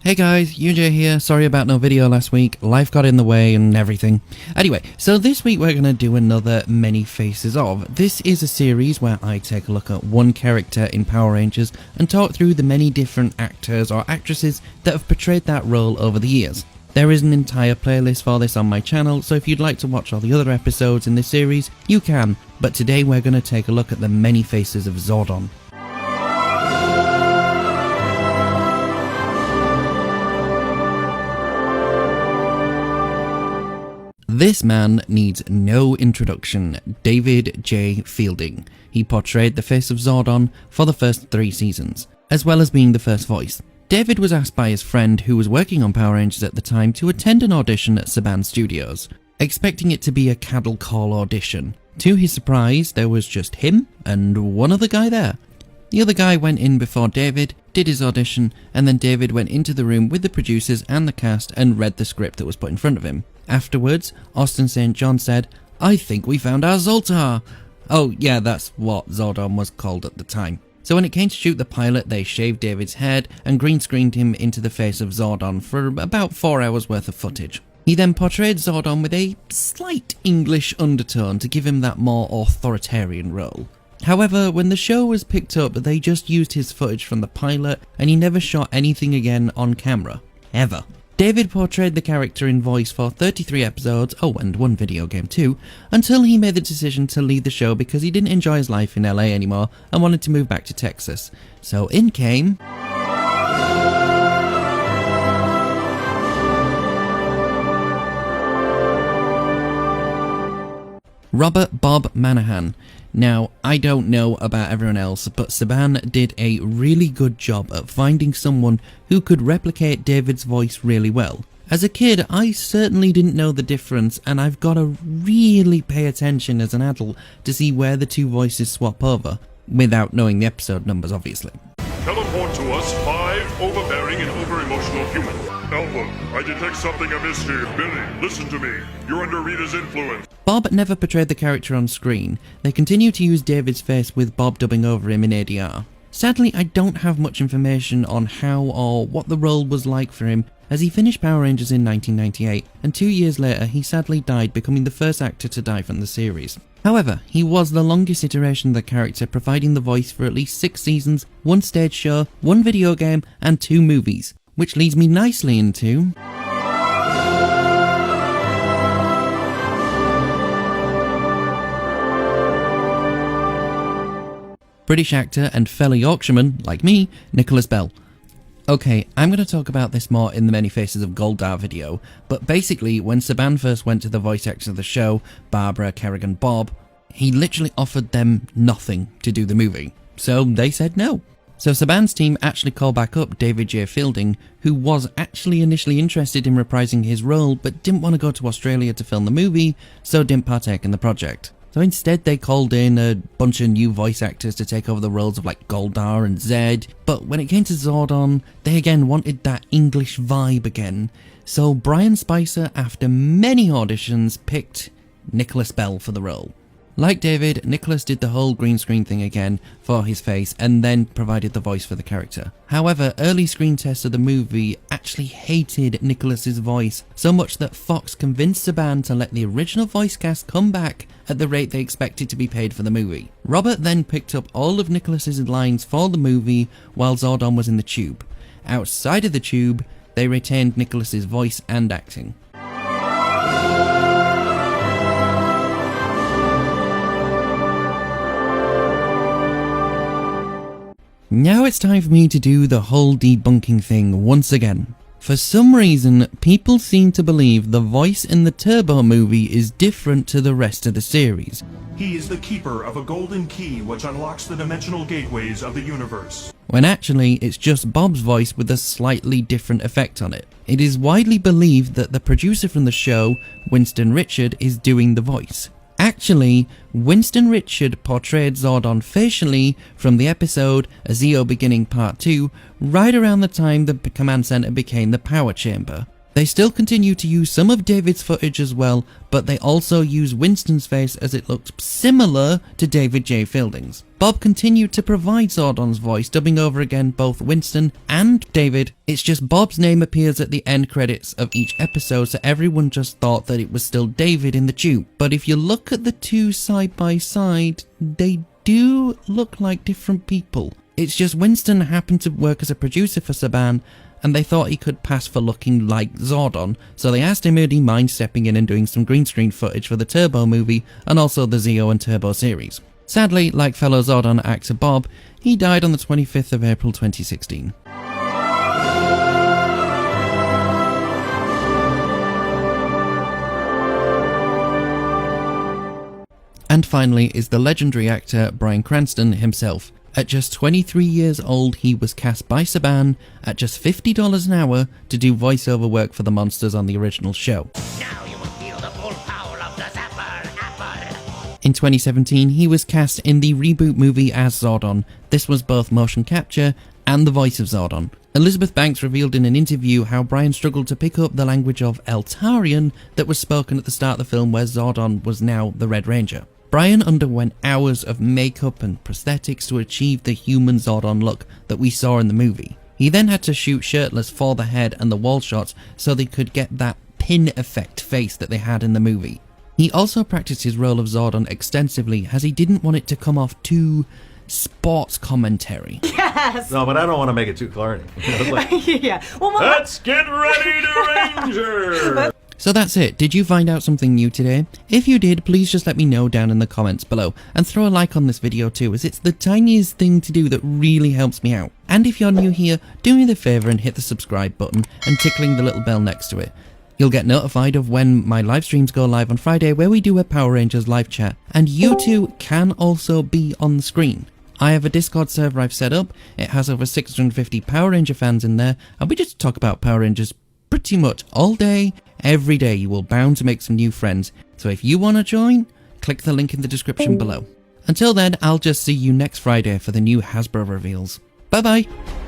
Hey guys, UJ here. Sorry about no video last week. Life got in the way and everything. Anyway, so this week we're going to do another Many Faces Of. This is a series where I take a look at one character in Power Rangers and talk through the many different actors or actresses that have portrayed that role over the years. There is an entire playlist for this on my channel, so if you'd like to watch all the other episodes in this series, you can. But today we're going to take a look at the Many Faces of Zordon. This man needs no introduction, David J. Fielding. He portrayed the face of Zordon for the first 3 seasons, as well as being the first voice. David was asked by his friend who was working on Power Rangers at the time to attend an audition at Saban Studios, expecting it to be a cattle call audition. To his surprise, there was just him and one other guy there. The other guy went in before David, did his audition, and then David went into the room with the producers and the cast and read the script that was put in front of him. Afterwards, Austin St. John said, "I think we found our Zoltar." Oh yeah, that's what Zordon was called at the time. So when it came to shoot the pilot, they shaved David's head and green screened him into the face of Zordon for about 4 hours worth of footage. He then portrayed Zordon with a slight English undertone to give him that more authoritarian role. However, when the show was picked up, they just used his footage from the pilot and he never shot anything again on camera. Ever. David portrayed the character in voice for 33 episodes, and one video game too, until he made the decision to leave the show because he didn't enjoy his life in LA anymore and wanted to move back to Texas. So in came... Robert Bob Manahan. Now, I don't know about everyone else, but Saban did a really good job at finding someone who could replicate David's voice really well. As a kid, I certainly didn't know the difference, and I've got to really pay attention as an adult to see where the two voices swap over, without knowing the episode numbers, obviously. Teleport to us 5 overbearing and over-emotional humans. Alpha, I detect something amiss here. Billy, listen to me. You're under Rita's influence. Bob never portrayed the character on screen. They continue to use David's face with Bob dubbing over him in ADR. Sadly, I don't have much information on how or what the role was like for him, as he finished Power Rangers in 1998, and 2 years later he sadly died, becoming the first actor to die from the series. However, he was the longest iteration of the character, providing the voice for at least 6 seasons, 1 stage show, 1 video game, and 2 movies. Which leads me nicely into... British actor and fellow Yorkshireman, like me, Nicholas Bell. Okay, I'm going to talk about this more in the Many Faces of Goldar video, but basically when Saban first went to the voice actors of the show, Barbara, Kerrigan, Bob, he literally offered them nothing to do the movie, so they said no. So Saban's team actually called back up David J. Fielding, who was actually initially interested in reprising his role but didn't want to go to Australia to film the movie, so didn't partake in the project. So instead they called in a bunch of new voice actors to take over the roles of like Goldar and Zed, but when it came to Zordon, they again wanted that English vibe again. So Brian Spicer, after many auditions, picked Nicholas Bell for the role. Like David, Nicholas did the whole green screen thing again for his face and then provided the voice for the character. However, early screen tests of the movie actually hated Nicholas's voice, so much that Fox convinced Saban to let the original voice cast come back at the rate they expected to be paid for the movie. Robert then picked up all of Nicholas's lines for the movie while Zordon was in the tube. Outside of the tube, they retained Nicholas's voice and acting. Now it's time for me to do the whole debunking thing once again. For some reason, people seem to believe the voice in the Turbo movie is different to the rest of the series. He is the keeper of a golden key which unlocks the dimensional gateways of the universe. When actually, it's just Bob's voice with a slightly different effect on it. It is widely believed that the producer from the show, Winston Richard, is doing the voice. Actually, Winston Richard portrayed Zordon facially from the episode A Zeo Beginning Part 2 right around the time the command center became the power chamber. They still continue to use some of David's footage as well, but they also use Winston's face as it looks similar to David J. Fielding's. Bob continued to provide Zordon's voice, dubbing over again both Winston and David. It's just Bob's name appears at the end credits of each episode, so everyone just thought that it was still David in the tube. But if you look at the two side by side, they do look like different people. It's just Winston happened to work as a producer for Saban, and they thought he could pass for looking like Zordon, so they asked him would he mind stepping in and doing some green screen footage for the Turbo movie and also the Zeo and Turbo series. Sadly, like fellow Zordon actor Bob, he died on the 25th of April 2016. And finally is the legendary actor Bryan Cranston himself. At just 23 years old, he was cast by Saban at just $50 an hour to do voiceover work for the monsters on the original show. Now you will feel the full power of the Zapper Apple. In 2017, he was cast in the reboot movie as Zordon. This was both motion capture and the voice of Zordon. Elizabeth Banks revealed in an interview how Bryan struggled to pick up the language of Eltarian that was spoken at the start of the film, where Zordon was now the Red Ranger. Bryan underwent hours of makeup and prosthetics to achieve the human Zordon look that we saw in the movie. He then had to shoot shirtless for the head and the wall shots so they could get that pin effect face that they had in the movie. He also practiced his role of Zordon extensively as he didn't want it to come off too sports commentary. Yes! No, but I don't want to make it too corny. Yeah. Well, Let's get ready to Ranger! So that's it. Did you find out something new today? If you did, please just let me know down in the comments below, and throw a like on this video too, as it's the tiniest thing to do that really helps me out. And if you're new here, do me the favour and hit the subscribe button and tickling the little bell next to it. You'll get notified of when my live streams go live on Friday, where we do a Power Rangers live chat, and you two can also be on the screen. I have a Discord server I've set up. It has over 650 Power Ranger fans in there, and we just talk about Power Rangers pretty much all day, every day. You will bound to make some new friends. So if you want to join, click the link in the description below. Until then, I'll just see you next Friday for the new Hasbro reveals. Bye bye!